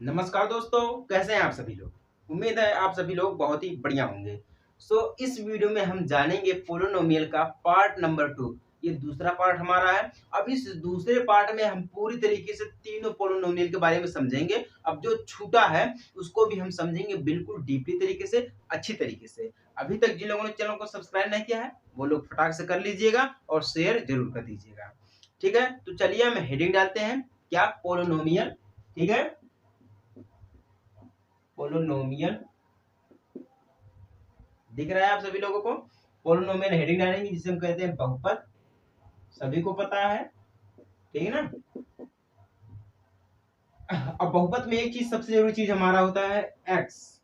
नमस्कार दोस्तों, कैसे हैं आप सभी लोग। उम्मीद है आप सभी लोग बहुत ही बढ़िया होंगे। इस वीडियो में हम जानेंगे पोलिनोमियल का पार्ट नंबर 2। ये दूसरा पार्ट हमारा है। अब इस दूसरे पार्ट में हम पूरी तरीके से तीनों पोलिनोमियल के बारे में समझेंगे। अब जो छूटा है उसको भी हम समझेंगे बिल्कुल डीपली तरीके से, अच्छी तरीके से। अभी तक जिन लोगों ने चैनल को सब्सक्राइब नहीं किया है वो लोग फटाक से कर लीजिएगा और शेयर जरूर कर दीजिएगा। ठीक है, तो चलिए हम हेडिंग डालते हैं। क्या पोलिनोमियल, ठीक है, पोलिनोमियल दिख रहा है आप सभी लोगों को। पोलिनोमियल हेडिंग डालेंगे जिसे हम कहते हैं बहुपद, सभी को पता है, ठीक है ना। अब बहुपद में एक चीज, सबसे जरूरी चीज हमारा होता है एक्स।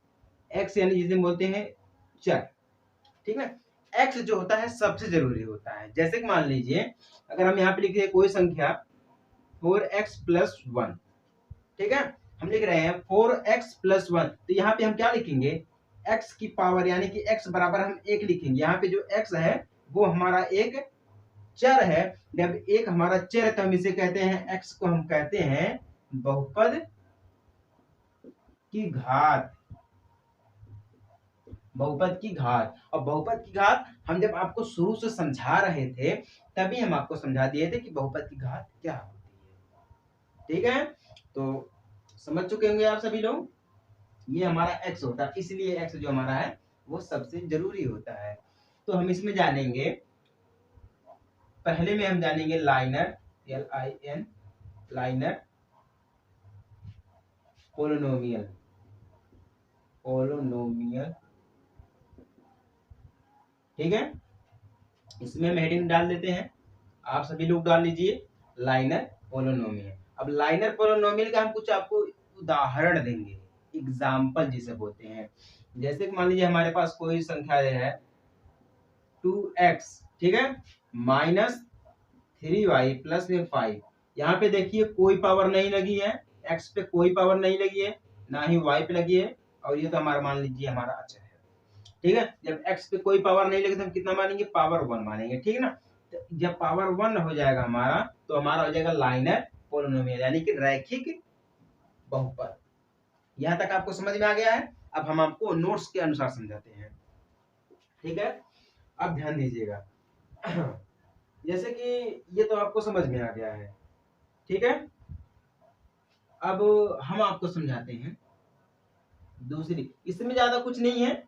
एक्स यानी जिसे हम बोलते हैं चर, ठीक है। एक्स जो होता है सबसे जरूरी होता है। जैसे कि मान लीजिए अगर हम यहाँ पे लिखते हैं कोई संख्या 4x+1, ठीक है। हम लिख रहे हैं 4x+1, तो यहाँ पे हम क्या लिखेंगे, x की पावर यानी कि x बराबर हम 1 लिखेंगे। यहाँ पे जो x है वो हमारा एक चर है। जब एक हमारा चर है तो हम इसे कहते हैं, x को हम कहते हैं बहुपद की घात। बहुपद की घात। और बहुपद की घात हम जब आपको शुरू से समझा रहे थे तभी हम आपको समझा दिए थे कि बहुपद की घात क्या होती है, ठीक है। तो समझ चुके होंगे आप सभी लोग। ये हमारा x होता है, इसलिए x जो हमारा है वो सबसे जरूरी होता है। तो हम इसमें जानेंगे, पहले में हम जानेंगे liner, LIN, liner polynomial. Polynomial, ठीक है। इसमें हम हेडिंग डाल देते हैं, आप सभी लोग डाल लीजिए लाइनर पोलिनोमियल। अब लाइनर पोलिनोमियल का हम कुछ आपको उदाहरण देंगे, एग्जाम्पल जिसे बोलते हैं। जैसे कि मान लीजिए हमारे पास कोई संख्या है 2x, ठीक है, -3y+5। यहाँ पे देखिए कोई पावर नहीं लगी है, x पे कोई पावर नहीं लगी है, ना ही y पे लगी है। और ये तो हमारा मान लीजिए हमारा अचर है, ठीक है। जब x पे कोई पावर नहीं लगी तो हम कितना मानेंगे, पावर 1 मानेंगे, ठीक है ना। तो जब पावर 1 हो जाएगा हमारा, तो हमारा हो जाएगा लाइनर पोलिनोमियल यानी कि रैखिक बहुपद। यहाँ तक आपको समझ में आ गया है। अब हम आपको नोट्स के अनुसार समझाते हैं, ठीक है। अब ध्यान दीजिएगा। जैसे कि ये तो आपको समझ में आ गया है, ठीक है। अब हम आपको समझाते हैं दूसरी। इसमें ज्यादा कुछ नहीं है,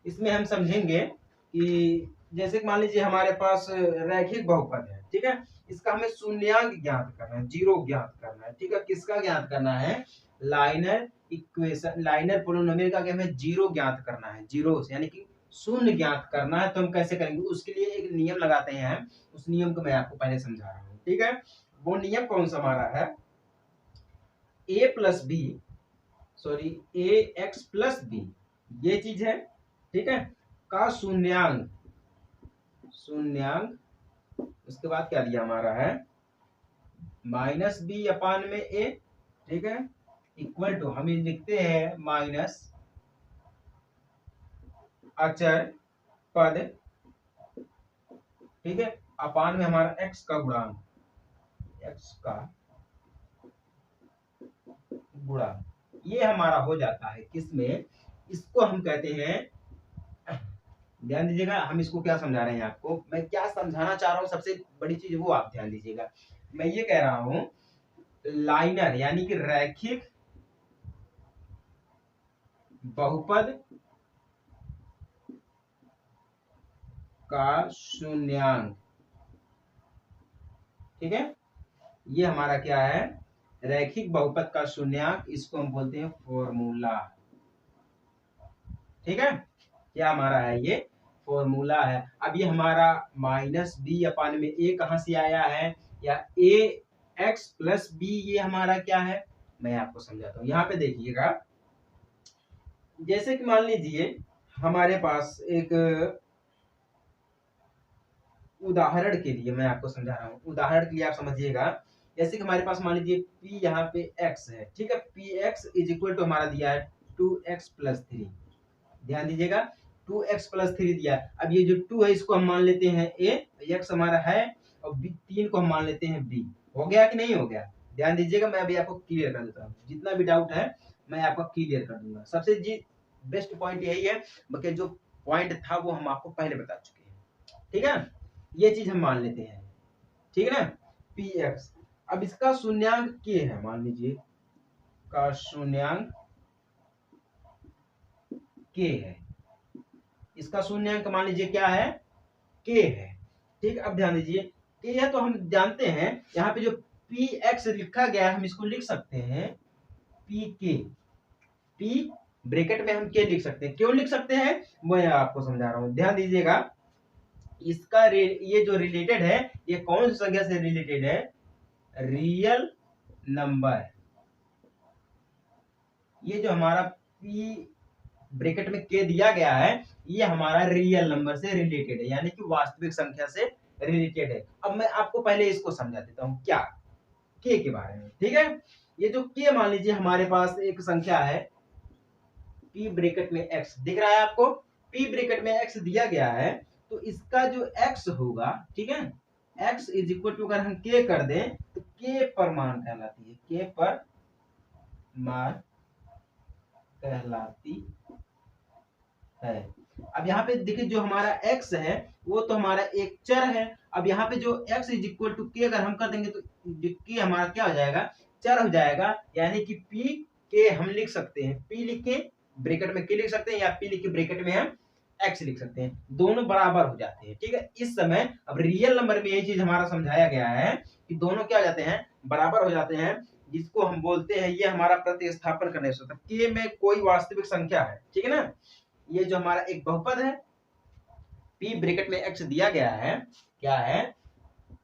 इसमें हम समझेंगे कि जैसे कि मान लीजिए हमारे पास रैखिक बहुपद है, ठीक है। इसका हमें शून्यांक ज्ञात करना है, जीरो ज्ञात करना है, ठीक है। किसका ज्ञात करना है, लाइनर इक्वेशन, लाइनर पोलिनोमियल का क्या हमें जीरो ज्ञात करना है, जीरो यानी कि शून्य ज्ञात करना है। तो हम कैसे करेंगे, उसके लिए एक नियम लगाते हैं। उस नियम को मैं आपको पहले समझा रहा हूँ, ठीक है। वो नियम कौन सा हमारा है, ax+b, ये चीज है, ठीक है, का शून्यांक, उसके बाद क्या दिया हमारा है, -b/a, ठीक है, इक्वल टू हम लिखते हैं माइनस अचर पद, ठीक है, अपान में हमारा x का गुणांक, ये हमारा हो जाता है किसमें, इसको हम कहते हैं, ध्यान दीजिएगा हम इसको क्या समझा रहे हैं, आपको मैं क्या समझाना चाह रहा हूँ, सबसे बड़ी चीज वो आप ध्यान दीजिएगा। मैं ये कह रहा हूं लाइनर यानी कि रैखिक बहुपद का शून्यांक, ठीक है। ये हमारा क्या है, रैखिक बहुपद का शून्यांक, इसको हम बोलते हैं फॉर्मूला, ठीक है। क्या हमारा है, ये फॉर्मूला है। अब ये हमारा -b/a कहां से आया है, या ax+b, ये हमारा क्या है, मैं आपको समझाता हूं। यहाँ पे देखिएगा, जैसे कि मान लीजिए हमारे पास एक उदाहरण के लिए मैं आपको समझा रहा हूँ, उदाहरण के लिए आप समझिएगा। जैसे कि हमारे पास मान लीजिए p यहाँ पे x है, ठीक है। px = हमारा दिया है 2x+3, ध्यान दीजिएगा 2x+3 दिया है। अब ये जो 2 है इसको हम मान लेते हैं a, x हमारा है, और 3 को हम मान लेते हैं b। हो गया कि नहीं हो गया, ध्यान दीजिएगा, मैं अभी आपको क्लियर कर देता हूँ, जितना भी डाउट है मैं आपको क्लियर कर दूंगा। सबसे जी बेस्ट पॉइंट यही है, बाकी जो पॉइंट था वो हम आपको पहले बता चुके हैं, ठीक है। ये चीज हम मान लेते हैं, ठीक है ना। पी एक्स, अब इसका शून्यांक के है, मान लीजिए का शून्यांक के है, इसका शून्यांक मान लीजिए क्या है, के है, ठीक। अब ध्यान दीजिए, के है तो हम जानते हैं यहाँ पे जो पी एक्स लिखा गया है हम इसको लिख सकते हैं पी के, पी ब्रैकेट में हम के लिख सकते हैं। क्यों लिख सकते हैं मैं आपको समझा रहा हूं, ध्यान दीजिएगा। इसका ये जो रिलेटेड है, ये कौन सी संख्या से रिलेटेड है, रियल नंबर। ये जो हमारा पी ब्रैकेट में के दिया गया है, ये हमारा रियल नंबर से रिलेटेड है, यानी कि वास्तविक संख्या से रिलेटेड है। अब मैं आपको पहले इसको समझा देता हूं, क्या के बारे में, ठीक है। ये जो के मान लीजिए हमारे पास एक संख्या है पी ब्रैकेट में एक्स, दिख रहा है आपको, पी ब्रैकेट में एक्स दिया गया है, तो इसका जो एक्स होगा, ठीक है, एक्स इज इक्वल टू अगर हम के कर दें तो के पर मान कहलाती है, के पर मान कहलाती है। अब यहाँ पे देखिए जो हमारा x है वो तो हमारा एक चर है। अब यहाँ पे जो x इज इक्वल टू के अगर हम कर देंगे तो के हमारा क्या हो जाएगा, चर हो जाएगा, यानी कि p के हम लिख सकते हैं, p लिख के ब्रैकेट में के लिख सकते हैं, या p लिख के ब्रैकेट में हम x लिख सकते हैं, दोनों बराबर हो जाते हैं, ठीक है। इस समय अब रियल नंबर में यही चीज हमारा समझाया गया है कि दोनों क्या हो जाते हैं, बराबर हो जाते हैं, जिसको हम बोलते हैं, ये हमारा प्रतिस्थापन करने से होता है। के में कोई वास्तविक संख्या है, ठीक है ना, ये जो हमारा एक बहुपद है, p ब्रैकेट में x दिया गया है, क्या है,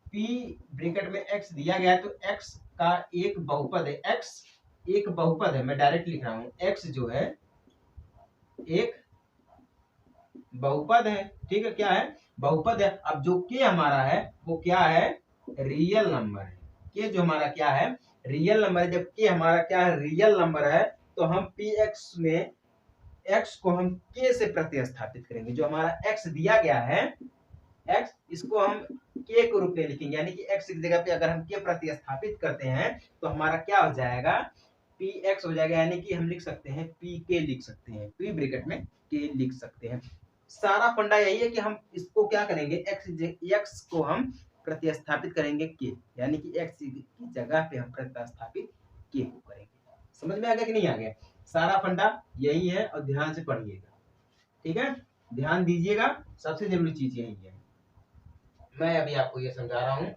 p ब्रैकेट में x दिया गया है, तो x का एक बहुपद है, x एक बहुपद है, मैं डायरेक्ट लिख रहा हूं, x जो है एक बहुपद है, ठीक है, क्या है, बहुपद है। अब जो k हमारा है वो क्या है, रियल नंबर है, k जो हमारा क्या है, रियल नंबर है। जब k हमारा क्या है, रियल नंबर है, तो हम px में x को हम k से प्रतिस्थापित करेंगे, जो हमारा x दिया गया है, x इसको हम k के रूप में लिखेंगे, यानी कि x की जगह पे अगर हम k प्रतिस्थापित करते हैं तो हमारा क्या हो जाएगा, px हो जाएगा, यानी कि हम लिख सकते हैं pk लिख सकते हैं, p ब्रैकेट में k लिख सकते हैं। सारा फंडा यही है कि हम इसको क्या करेंगे, x को हम प्रतिस्थापित करेंगे k, यानी कि x की जगह पे हम प्रतिस्थापित k को करेंगे। समझ में आ गया कि नहीं आ गया, सारा फंडा यही है, और ध्यान से पढ़िएगा, ठीक है, ध्यान दीजिएगा, सबसे जरूरी चीज यही है। मैं अभी आपको ये समझा रहा हूं,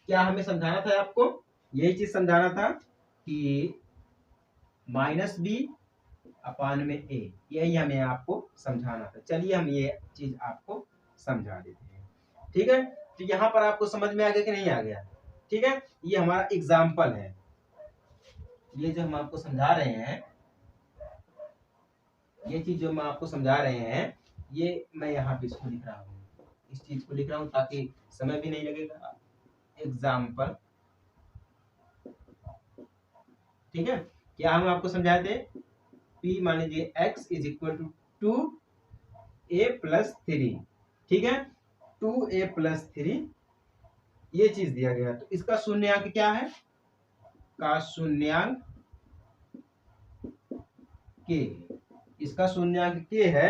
क्या हमें समझाना था आपको, यही चीज समझाना था कि माइनस बी अपान में ए, यही हमें आपको समझाना था। चलिए हम ये चीज आपको समझा देते हैं, ठीक है। तो यहाँ पर आपको समझ में आ गया कि नहीं आ गया, ठीक है। ये हमारा एग्जाम्पल है, ये जो हम आपको समझा रहे हैं, ये चीज जो मैं आपको समझा रहे हैं, ये मैं यहाँ पे इसको लिख रहा हूँ, इस चीज को लिख रहा हूँ ताकि समय भी नहीं लगेगा। एग्जाम्पल, ठीक है, क्या हम आपको समझाए थे, p मान लीजिए x is equal to 2a plus 3, ठीक है, 2a प्लस 3 ये चीज दिया गया, तो इसका शून्यांक क्या है, का शून्यांक के, इसका शून्यांक के है,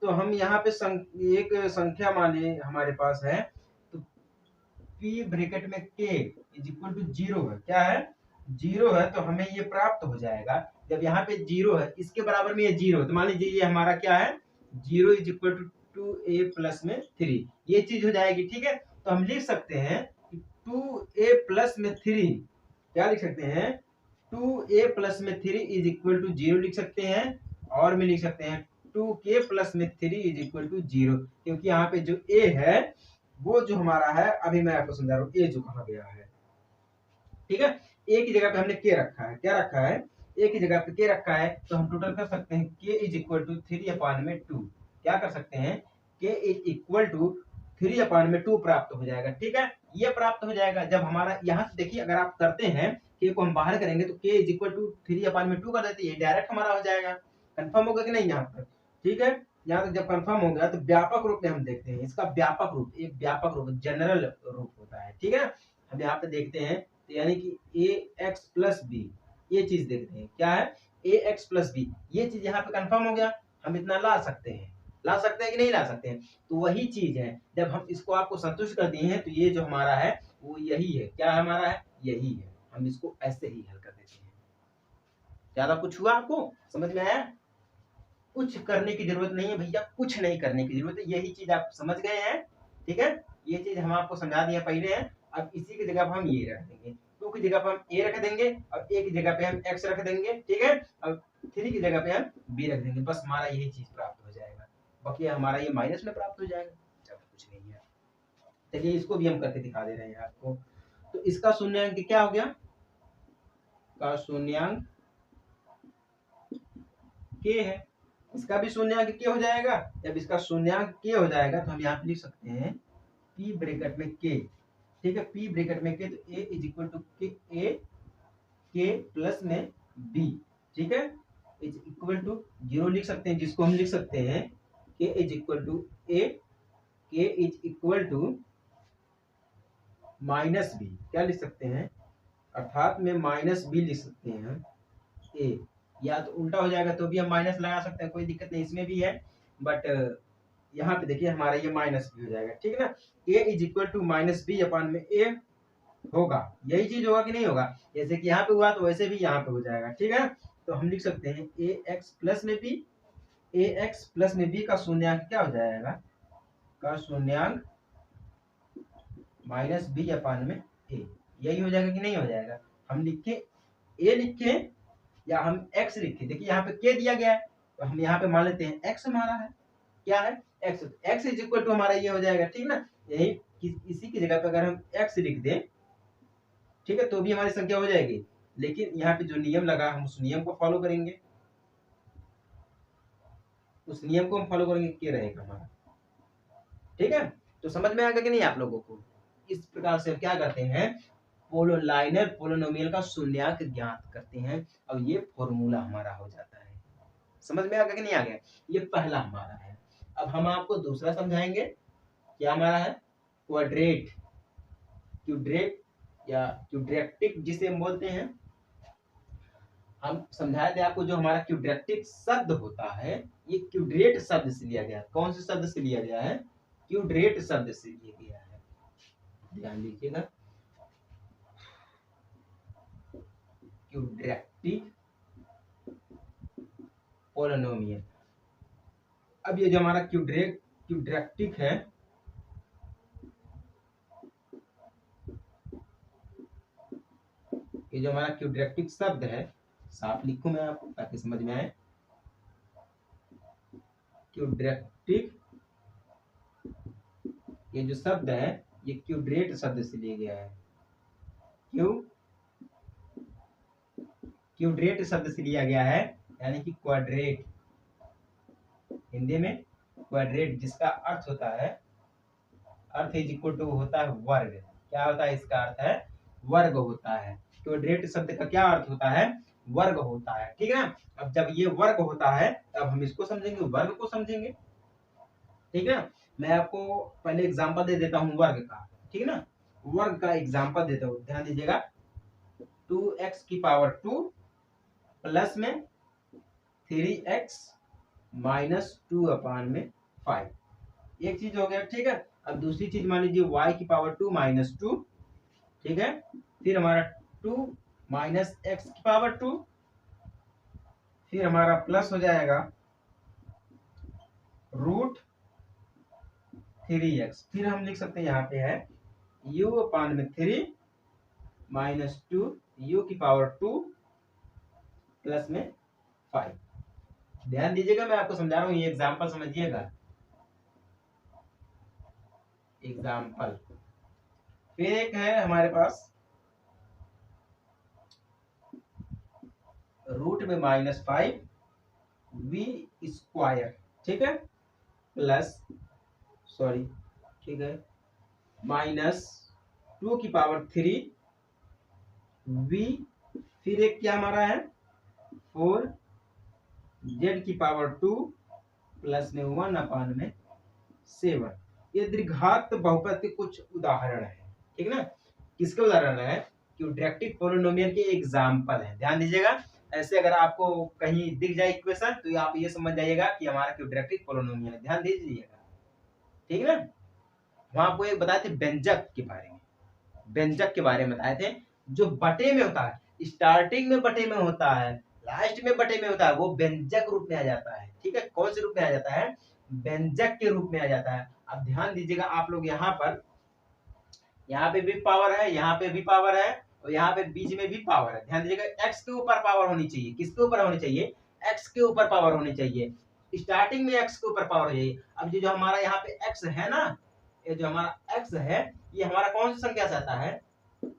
तो हम यहाँ पे एक संख्या माने हमारे पास है, तो p ब्रैकेट में k इज इक्वल टू 0 है, क्या है, 0 है, तो हमें ये प्राप्त हो जाएगा। जब यहाँ पे 0 है, इसके बराबर में ये 0 है, तो मान लीजिए ये हमारा क्या है, 0 is equal to 2a plus में 3, ये चीज हो जाएगी, ठीक है। तो हम लिख सकते हैं 2a प्लस में 3, क्या लिख सकते हैं, 2a प्लस में 3 इज इक्वल टू 0 लिख सकते हैं, और में लिख सकते हैं 2k प्लस में 3 इज इक्वल टू 0, क्योंकि यहाँ पे जो a है वो जो हमारा है, अभी मैं आपको समझा रहा हूँ, a जो कहा गया है, ठीक है, a की जगह पे हमने k रखा है, क्या रखा है, a की जगह पे k रखा है, तो हम टोटल कर सकते हैं k इज इक्वल टू 3 अपान में 2, क्या कर सकते हैं, k इज इक्वल टू 3 अपान में 2 प्राप्त हो जाएगा, ठीक है। ये प्राप्त हो जाएगा जब हमारा यहाँ से देखिए, अगर आप करते हैं k को हम बाहर करेंगे तो k इज इक्वल टू 3 अपान में 2 कर देते हैं, ये डायरेक्ट हमारा हो जाएगा। कंफर्म होगा कि नहीं यहाँ पर, ठीक है। यहाँ तक जब कंफर्म हो गया तो व्यापक रूप में हम देखते हैं, इसका व्यापक रूप, एक व्यापक रूप जनरल रूप होता है, ठीक है। हम यहाँ पे देखते हैं तो यानी कि ए एक्स प्लस बी, ये चीज देखते हैं क्या है, ए एक्स प्लस बी, ये चीज यहाँ पे कंफर्म हो गया, हम इतना ला सकते हैं, ला सकते हैं कि नहीं ला सकते हैं। तो वही चीज है, जब हम इसको आपको संतुष्ट कर दिए हैं तो ये जो हमारा है वो यही है, क्या हमारा है, यही है। हम इसको ऐसे ही हल कर देते हैं। ज्यादा कुछ हुआ आपको समझ में आया? कुछ करने की जरूरत नहीं है भैया, कुछ नहीं करने की जरूरत है, यही चीज आप समझ गए हैं। ठीक है, ये चीज हम आपको समझा दिया पहले है। अब इसी की जगह पर हम ये रख देंगे, 2 की जगह पर हम ए रख देंगे और ए की जगह पे हम एक्स रख देंगे। ठीक है, अब 3 की जगह पे हम बी रख देंगे, बस हमारा यही चीज प्राप्त हो जाएगा। बाकी हमारा ये माइनस में प्राप्त हो जाएगा, जब कुछ नहीं है। चलिए इसको भी हम करके दिखा दे रहे हैं आपको। तो इसका शून्यांक क्या हो गया, का शून्यांक के है, इसका भी शून्यांक के हो जाएगा। जब इसका शून्यांक के हो जाएगा तो हम यहाँ पे लिख सकते हैं पी ब्रैकेट में के। ठीक है, पी ब्रैकेट में के, तो ए इज इक्वल टू के, ए के प्लस में बी। ठीक है, इज इक्वल टू 0 लिख सकते हैं, जिसको हम लिख सकते हैं के is equal to a, k is equal to minus b, क्या लिख सकते हैं, अर्थात में माइनस बी लिख सकते हैं ए, या तो उल्टा हो जाएगा तो भी हम माइनस लगा सकते हैं, कोई दिक्कत नहीं इसमें भी है। बट यहाँ पे देखिए हमारा ये माइनस बी हो जाएगा। ठीक है ना, A is equal to minus B अपान में ए होगा, यही चीज होगा कि नहीं होगा, जैसे कि यहाँ पे हुआ तो वैसे भी यहाँ पे हो जाएगा। ठीक है, तो हम लिख सकते हैं ए एक्स प्लस में बी, ए एक्स प्लस में बी का शून्यांक क्या हो जाएगा, का शून्यांक माइनस बी अपान में ए, यही हो जाएगा कि नहीं हो जाएगा। हम लिखे ए लिखे या हम एक्स लिखे, देखिए यहाँ पे के दिया गया है तो हम यहाँ पे मान लेते हैं एक्स हमारा है, क्या है, x, x is equal to हमारा ये हो जाएगा। ठीक ना, यही इसी की जगह पे अगर हम एक्स लिख दें, ठीक है, तो भी हमारी संख्या हो जाएगी। लेकिन यहाँ पे जो नियम लगा हम उस नियम को फॉलो करेंगे, उस नियम को हम फॉलो करेंगे, क्या रहेगा हमारा। ठीक है, तो समझ में आ गया कि नहीं आप लोगों को। इस प्रकार से क्या करते हैं, पोलोलाइनर पोलिनोमियल का शून्यांक ज्ञात करते हैं, और ये फॉर्मूला हमारा हो जाता है। समझ में आ गया कि नहीं आ गया, ये पहला हमारा है। अब हम आपको दूसरा समझाएंगे, क्या हमारा है, क्वाड्रेट, क्यूड्रेट या क्यूड्रेक्टिक जिसे हम बोलते हैं। हम समझाए थे आपको, जो हमारा क्यूड्रेक्टिक शब्द होता है ये क्यूड्रेट शब्द से लिया गया है। कौन से शब्द से लिया गया है, क्यूड्रेट शब्द से लिया गया है, ध्यान दीजिएगा, क्यूड्रेक्टिक पोलिनोमियल। अब ये जो हमारा क्यूड्रेक्टिक है, ये जो हमारा क्यूड्रेक्टिक शब्द है, साफ लिखूं मैं आपको ताकि समझ में आए, क्यूड्रेक्टिक ये जो शब्द है ये क्यूड्रेट शब्द से लिया गया है, क्यूड्रेट शब्द से लिया गया है, यानी कि क्वाड्रेट, हिंदी में क्वाड्रेट, जिसका अर्थ होता है, अर्थ इज इक्वल टू होता है वर्ग। क्या होता है इसका अर्थ है, वर्ग होता है। क्वाड्रेट शब्द का क्या अर्थ होता है, वर्ग होता है। ठीक है ना, अब जब ये वर्ग होता है तब हम इसको समझेंगे, वर्ग को समझेंगे। ठीक है ना, मैं आपको पहले एग्जांपल दे देता हूँ वर्ग का। ठीक है ना, वर्ग का एग्जांपल देता हूँ, ध्यान दीजिएगा, 2x की पावर 2 प्लस में 3x माइनस 2 अपान में 5, एक चीज हो गया। ठीक है, अब दूसरी चीज मान लीजिए y की पावर 2 माइनस 2, ठीक है, फिर हमारा 2 माइनस एक्स की पावर 2, फिर हमारा प्लस हो जाएगा रूट 3x, फिर हम लिख सकते हैं यहाँ पे है u अपान में 3 माइनस 2 u की पावर 2 प्लस में 5। ध्यान दीजिएगा, मैं आपको समझा रहा हूँ, ये एग्जाम्पल समझिएगा, एग्जाम्पल। फिर एक है हमारे पास रूट में माइनस 5 वी स्क्वायर, ठीक है, प्लस सॉरी, ठीक है, माइनस 2 की पावर 3 वी, फिर एक क्या हमारा है 4 जेड की पावर 2 प्लस में 1 अपान में 7। ये द्विघात बहुपद के कुछ उदाहरण है। ठीक है ना, किसके उदाहरण है, क्वाड्रेटिक पोलिनोमियल के एग्जाम्पल है। ध्यान दीजिएगा, ऐसे अगर आपको कहीं दिख जाए इक्वेशन तो आप ये समझ जाइएगा कि हमारा क्वाड्रेटिक पोलिनोमियल है। ध्यान दीजिएगा, ठीक है ना। वहां आपको एक बताए थे व्यंजक के बारे में, व्यंजक के बारे में बताए थे, जो बटे में होता है, स्टार्टिंग में बटे में होता है, लास्ट में बटे में होता है, वो व्यंजक रूप में आ जाता है। ठीक है, कौन से रूप में आ जाता है? व्यंजक के रूप में आ जाता है। अब ध्यान दीजिएगा आप लोग, यहाँ पे भी पावर है, यहाँ पे भी पावर है, और यहाँ पे बीच में भी पावर है। ध्यान दीजिएगा, एक्स के ऊपर पावर होनी चाहिए। किसके ऊपर होनी चाहिए? एक्स के ऊपर पावर होनी चाहिए। स्टार्टिंग में एक्स के ऊपर पावर होनी चाहिए। अब ये जो हमारा यहाँ पे एक्स है ना, ये जो हमारा एक्स है, ये हमारा कौन सी संख्या से आता है?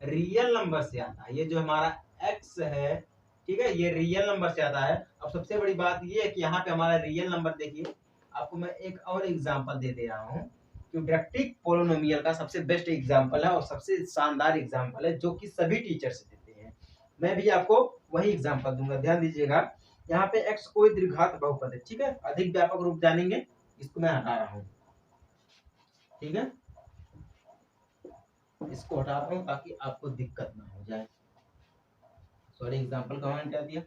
रियल नंबर से आता है। ये जो हमारा एक्स है, ठीक है, ये रियल नंबर से आता है। अब सबसे बड़ी बात ये है कि यहाँ पे हमारा रियल नंबर, देखिए आपको मैं एक और एग्जांपल दे रहा हूँ। क्वाड्रेटिक पोलिनोमियल का सबसे बेस्ट एग्जांपल है और सबसे शानदार एग्जांपल है, जो कि सभी टीचर्स देते हैं। मैं भी आपको वही एग्जांपल दूंगा। ध्यान दीजिएगा, यहाँ पे एक्स कोई द्विघात बहुपद है। ठीक है, अधिक व्यापक रूप जानेंगे, इसको मैं हटा रहा हूँ। ठीक है, इसको हटा रहा हूँ ताकि आपको दिक्कत ना हो जाए। सॉरी, एग्जांपल कहाँ हटा दिया?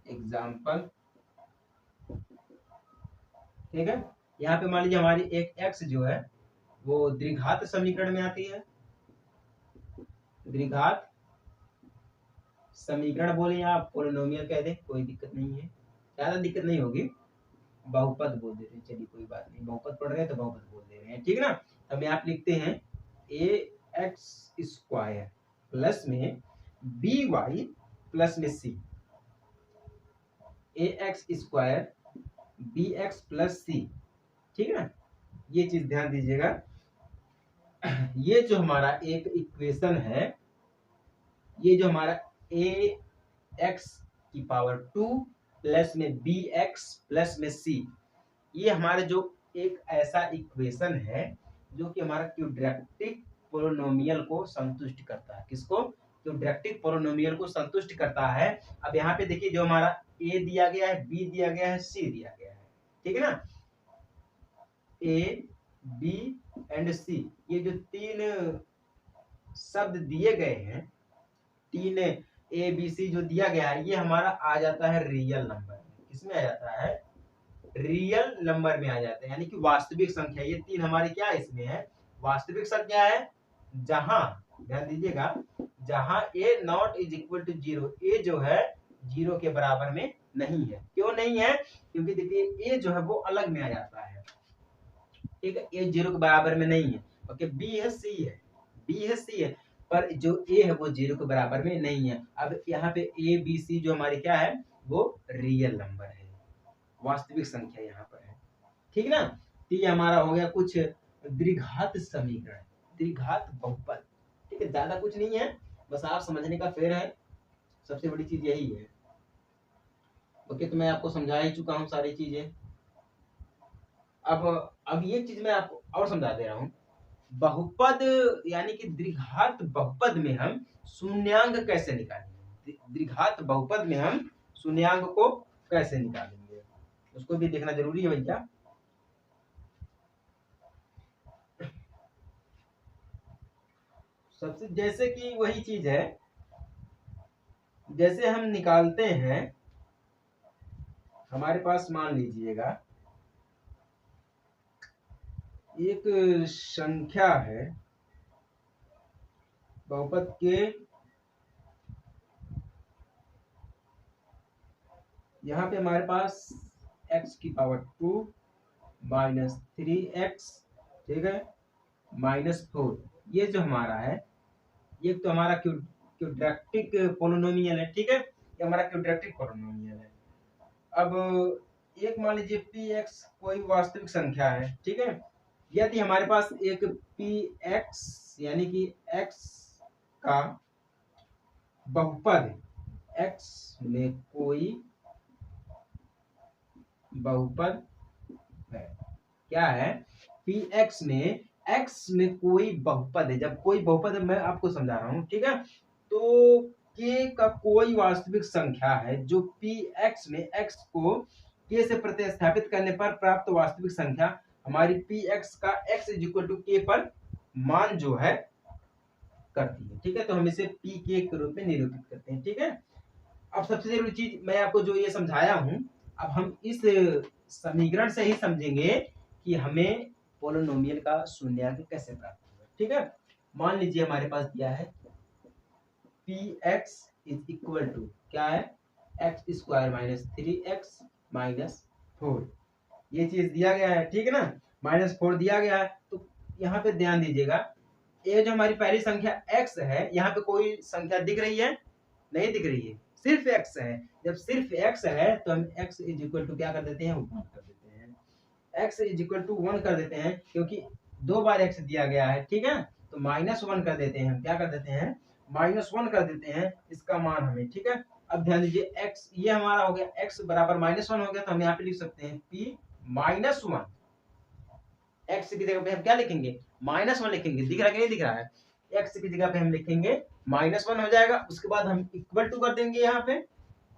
एग्जांपल, ठीक है। यहाँ पे मान लीजिए हमारी एक एक्स जो है वो द्विघात समीकरण में आती है। द्विघात समीकरण बोले या आप पोलिनोमियल कह दे, कोई दिक्कत नहीं है, ज्यादा दिक्कत नहीं होगी। बहुपद बोल देते हैं, चलिए कोई बात नहीं, बहुपद पढ़ रहे हैं तो बहुपद बोल दे रहे हैं। ठीक है ना। अब आप लिखते हैं ए एक्स स्क्वायर प्लस में बी वाई प्लस में C. A X square B X plus C, ठीक है ना। ये चीज ध्यान दीजिएगा, ये जो हमारा एक इक्वेशन है, ये जो हमारा ए एक्स की पावर 2 प्लस में बी एक्स प्लस में सी, ये हमारे जो एक ऐसा इक्वेशन है जो कि हमारा क्वाड्रेटिक पोलिनोमियल को संतुष्ट करता है। किसको? क्वाड्रेटिक पोलिनोमियल को संतुष्ट करता है। अब यहाँ पे देखिए, जो हमारा ए दिया गया है, बी दिया गया है, सी दिया गया है, ठीक है ना। ए बी एंड सी, ये जो तीन शब्द दिए गए हैं, तीन ए बी सी जो दिया गया है, ये हमारा आ जाता है रियल नंबर में। किसमें आ जाता है? रियल नंबर में आ जाता है, यानी कि वास्तविक संख्या। ये तीन हमारे क्या इसमें है? वास्तविक संख्या है। जहां, ध्यान दीजिएगा, जहां ए नॉट इज इक्वल टू 0, ए जो है 0 के बराबर में नहीं है। क्यों नहीं है? क्योंकि देखिए ए जो है वो अलग में आ जाता है। ठीक है, ए 0 के बराबर में नहीं है। ओके, बी है, सी है, बी है, सी है, पर जो ए है वो 0 के बराबर में नहीं है। अब यहाँ पे ए बी सी जो हमारी क्या है, वो रियल नंबर है, वास्तविक संख्या यहाँ पर है। ठीक ना। तो ये हमारा हो गया कुछ द्विघात समीकरण, द्विघात बहुपद। ठीक है, ज्यादा कुछ नहीं है, बस आप समझने का फेर है, सबसे बड़ी चीज यही है। ओके, तो मैं आपको समझा ही चुका हूँ सारी चीजें। अब ये चीज मैं आपको और समझा दे रहा हूँ। बहुपद यानी कि द्विघात बहुपद में हम शून्यांक कैसे निकालेंगे? द्विघात बहुपद में हम शून्यांक को कैसे निकालेंगे, उसको भी देखना जरूरी है भैया। सबसे जैसे कि वही चीज है, जैसे हम निकालते हैं, हमारे पास मान लीजिएगा एक संख्या है बहुपद के, यहाँ पे हमारे पास x की पावर 2 माइनस 3x, ठीक है, माइनस 4, ये जो हमारा है, ये तो हमारा क्वाड्रेटिक पोलिनोमियल है। ठीक है, ये हमारा क्वाड्रेटिक पोलिनोमियल है। अब एक मान लीजिए px कोई वास्तविक संख्या है। ठीक है, यदि हमारे पास एक px यानी कि x का बहुपद, x में कोई बहुपद है, क्या है? px में x में कोई बहुपद है। जब कोई बहुपद है, मैं आपको समझा रहा हूं, ठीक है, तो k का कोई वास्तविक संख्या है जो px में x को k से प्रतिस्थापित करने पर प्राप्त वास्तविक संख्या, हमारी px का x is equal to k पर मान जो है करती है। ठीक है, तो हम इसे पी के रूप में निरूपित करते हैं। ठीक है, अब सबसे जरूरी चीज मैं आपको जो ये समझाया हूं, अब हम इस समीकरण से ही समझेंगे कि हमें पोलिनोमियल का शून्यांक कैसे प्राप्त होगा। ठीक है, मान लीजिए हमारे पास दिया है p x is equal to क्या है, x square minus 3x minus 4, ये चीज दिया गया है। ठीक है ना, -4 दिया गया है। तो यहाँ पे ध्यान दीजिएगा, ये जो हमारी पहली संख्या x है, यहाँ पे कोई संख्या दिख रही है? नहीं दिख रही है, सिर्फ x है। जब सिर्फ x है तो हम x इज इक्वल टू क्या कर देते हैं, 1 कर देते हैं। x इज इक्वल टू 1 कर देते हैं क्योंकि 2 बार x दिया गया है। ठीक है, तो -1 कर देते हैं, हम क्या कर देते हैं, -1 कर देते हैं इसका मान हमें। ठीक है, अब ध्यान दीजिए x ये हमारा हो गया, x बराबर -1 हो गया, तो हम यहाँ पे लिख सकते हैं p -1। x की जगह पे हम क्या लिखेंगे, -1 लिखेंगे। दिख रहा है कि नहीं दिख रहा है, x की जगह पे हम लिखेंगे -1 हो जाएगा। उसके बाद हम इक्वल टू कर देंगे यहाँ पे।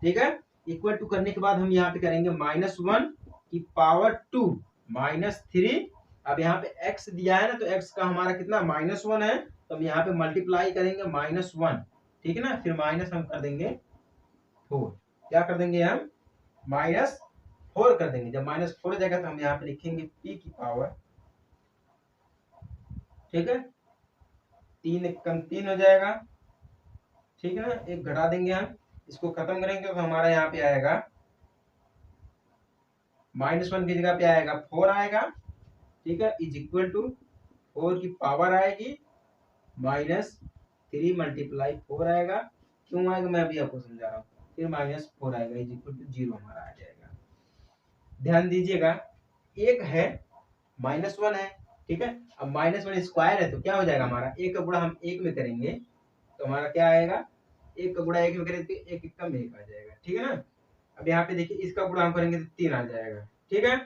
ठीक है, इक्वल टू करने के बाद हम यहाँ पे करेंगे -1 की पावर 2 -3। अब यहाँ पे x दिया है ना, तो x का हमारा कितना -1 है, तो हम यहाँ पे मल्टीप्लाई करेंगे -1। ठीक है ना, फिर माइनस हम कर देंगे 4। क्या कर देंगे हम, -4 कर देंगे। जब -4 हो जाएगा तो हम यहाँ पे लिखेंगे p की पावर, ठीक है, 3 कम 3 हो जाएगा। ठीक है ना, एक घटा देंगे हम, इसको खत्म करेंगे तो हमारा यहाँ पे आएगा -1 की जगह पे आएगा 4 आएगा। ठीक है, इज इक्वल टू 4 की पावर आएगी -3 मल्टीप्लाई 4 आएगा। क्यों आएगा मैं अभी आपको समझा रहा हूँ। फिर -4 आएगा इज इक्वल टू 0 हमारा आ जाएगा। ध्यान दीजिएगा, एक है -1 है। ठीक है, अब -1 स्क्वायर है तो क्या हो जाएगा हमारा, एक का गुणा हम एक में करेंगे तो हमारा क्या आएगा, एक का गुणा एक में करेंगे तो एक कम एक आ जाएगा। ठीक है ना, अब यहाँ पे देखिए इसका गुणा हम करेंगे तो 3 आ जाएगा। ठीक है,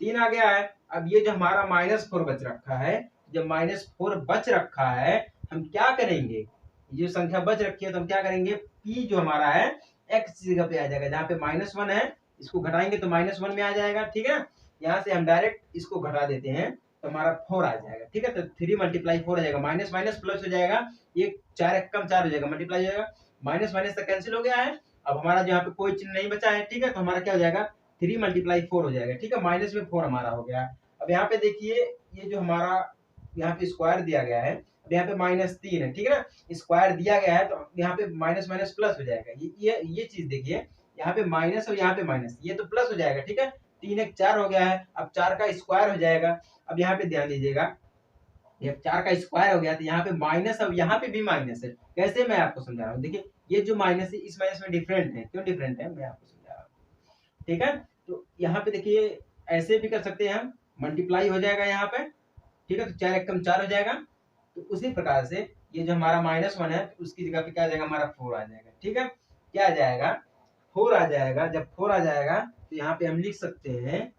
3 आ गया है। अब ये जो हमारा -4 बच रखा है, जब -4 बच रखा है हम क्या करेंगे, ये जो संख्या बच रखी है तो हम क्या करेंगे, p जो हमारा है x जगह पे आ जाएगा। जहाँ पे -1 है इसको घटाएंगे तो -1 में आ जाएगा। ठीक है, यहाँ से हम डायरेक्ट इसको घटा देते हैं तो हमारा 4 आ जाएगा। ठीक है, तो 3 मल्टीप्लाई 4 हो जाएगा, माइनस माइनस प्लस हो जाएगा, ये 4 एक कम 4 हो जाएगा, मल्टीप्लाई हो जाएगा, माइनस माइनस तक कैंसिल हो गया है। अब हमारा जो यहाँ पे कोई चिन्ह नहीं बचा है। ठीक है, तो हमारा क्या हो जाएगा, 3 मल्टीप्लाई 4 हो जाएगा। ठीक है, माइनस में 4 हमारा हो गया। अब यहाँ पे देखिए ये जो हमारा यहाँ पे स्क्वायर दिया गया है, अब यहाँ पे -3 है। ठीक है ना, स्क्वायर दिया गया है तो यहाँ पे माइनस माइनस प्लस हो जाएगा। ये चीज देखिए, यहाँ पे माइनस और यहाँ पे माइनस, ये तो प्लस हो जाएगा। ठीक है, 3 एक 4 हो गया है, अब 4 का स्क्वायर हो जाएगा। अब यहाँ पे ध्यान दीजिएगा, ये 4 का स्क्वायर हो गया तो यहाँ पे माइनस, अब यहाँ पे भी माइनस है। कैसे, मैं आपको समझा रहा हूँ। देखिए ये जो माइनस है इस माइनस में डिफरेंट है, क्यों डिफरेंट है मैं आपको समझा रहा हूँ। ठीक है, तो यहाँ पे देखिए ऐसे भी कर सकते हैं हम, मल्टीप्लाई हो जाएगा यहाँ पे। ठीक है, तो 4 एक कम 4 हो जाएगा। तो उसी प्रकार से ये जो हमारा -1 है उसकी जगह पे क्या आ जाएगा, हमारा 4 आ जाएगा। ठीक है, क्या आ जाएगा, 4 आ जाएगा। जब 4 आ जाएगा तो यहाँ पे हम लिख सकते हैं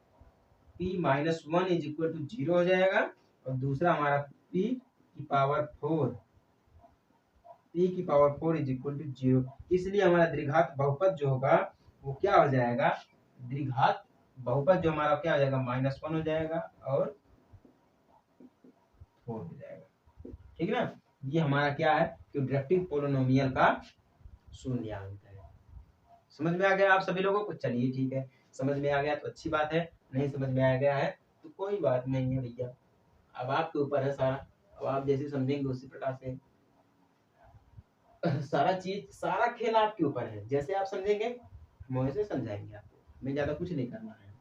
p -1 इज इक्वल टू 0 हो जाएगा, और दूसरा हमारा p की पावर 4 इज इक्वल टू 0। इसलिए हमारा द्विघात बहुपद जो होगा वो क्या हो जाएगा, द्विघात बहुपद जो हमारा क्या हो जाएगा, -1 हो जाएगा और 4 हो जाएगा। ठीक है ना, ये हमारा क्या है, क्वाड्रेटिक पोलिनोमियल का शून्यांक है। समझ में आ गया आप सभी लोगों को? चलिए ठीक है, समझ में आ गया तो अच्छी बात है, नहीं समझ में आ गया है तो कोई बात नहीं है भैया, अब आपके ऊपर है सारा। अब आप जैसे समझेंगे उसी प्रकार से सारा चीज, सारा खेल आपके ऊपर है। जैसे आप समझेंगे हम वैसे समझाएंगे आपको, हमें ज्यादा कुछ नहीं करना है।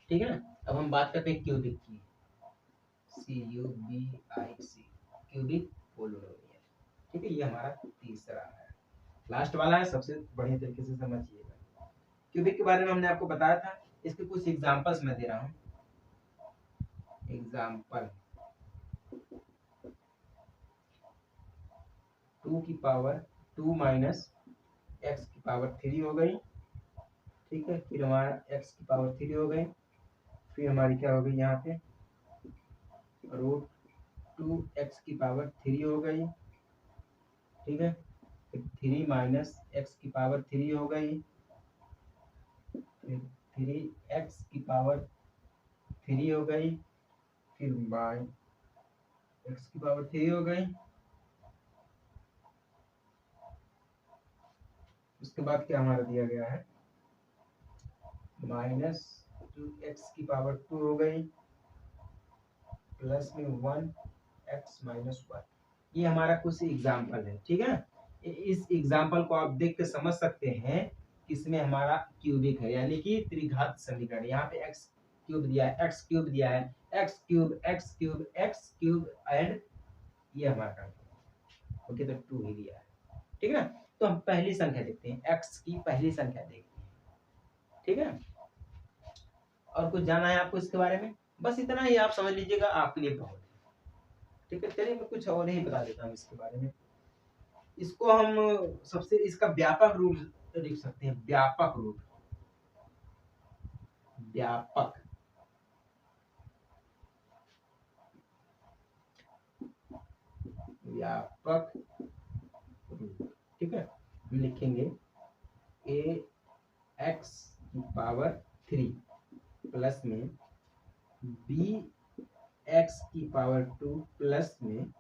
ठीक है ना, अब हम बात करते हैं क्यूबिक की, CUBIC, क्यूबिक पोलिनोमियल। ठीक है, ये हमारा तीसरा है, लास्ट वाला है, सबसे बढ़िया तरीके से समझिएगा। क्यूबिक के बारे में हमने आपको बताया था, इसके कुछ एग्जांपल्स मैं दे रहा हूँ। एग्जांपल, 2 की पावर 2 माइनस x की पावर 3 हो गई। ठीक है, फिर हमारा x की पावर 3 हो गई, फिर हमारी क्या हो गई यहाँ पे √2x की पावर 3 हो गई। ठीक है, फिर 3 माइनस x की पावर 3 हो गई, फिर 3x की पावर 3 हो गई, फिर x की पावर 3 हो गई। उसके बाद क्या हमारा दिया गया है, माइनस 2x की पावर 2 हो गई, प्लस में 1x माइनस 1। ये हमारा कुछ एग्जाम्पल है, ठीक है। इस एग्जाम्पल को आप देख के समझ सकते हैं कि इसमें हमारा क्यूबिक है, यानी कि त्रिघात समीकरण। यहाँ पे x क्यूब दिया है, x क्यूब दिया है, x cube x cube x cube and ये हमारा ओके, तो 2 ही दिया है, ठीक है। तो हम पहली संख्या देखते हैं, x की पहली संख्या देखते हैं, ठीक है। और कुछ जाना है आपको इसके बारे में, बस इतना ही आप समझ लीजिएगा, आपके लिए बहुत है, ठीक है। चलिए मैं कुछ और ही बता देता हूँ इसके बारे में। इसको हम सबसे इसका व्यापक रूप लिख सकते हैं, व्यापक रूप, व्यापक व्यापक रूप, ठीक है। हम लिखेंगे ए एक्स की पावर 3 प्लस में बी एक्स की पावर 2 प्लस में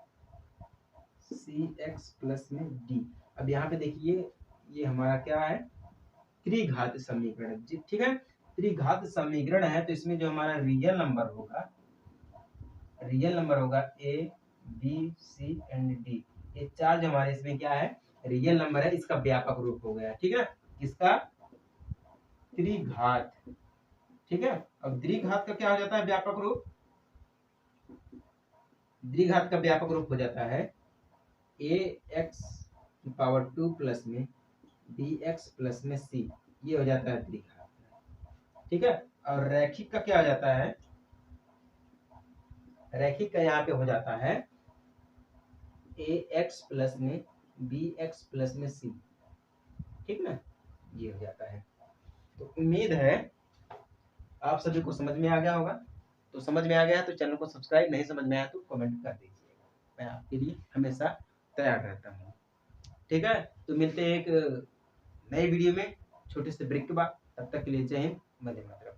सी एक्स प्लस में डी। अब यहाँ पे देखिए ये हमारा क्या है, त्रिघात समीकरण, ठीक है। त्रिघात समीकरण है तो इसमें जो हमारा रियल नंबर होगा, रियल नंबर होगा a b c and d, ये चार जो हमारे इसमें क्या है, रियल नंबर है। इसका व्यापक रूप हो गया, ठीक है, इसका त्रिघात, ठीक है। अब द्विघात का क्या हो जाता है व्यापक रूप, द्विघात का व्यापक रूप हो जाता है ए एक्स की पावर 2 प्लस में बी एक्स प्लस में सी, ये हो जाता है द्विघात, ठीक है। और रैखिक का क्या हो जाता है, रैखिक का यहाँ पे हो जाता है ए एक्स प्लस में बी एक्स प्लस में सी, ठीक ना, ये हो जाता है। तो उम्मीद है आप सभी को समझ में आ गया होगा। तो समझ में आ गया तो चैनल को सब्सक्राइब, नहीं समझ में आया तो कमेंट कर दीजिएगा, मैं आपके लिए हमेशा तैयार रहता हूँ, ठीक है। तो मिलते हैं एक नए वीडियो में छोटे से ब्रेक के बाद, तब तक के लिए जय हिंद, वंदे मातरम।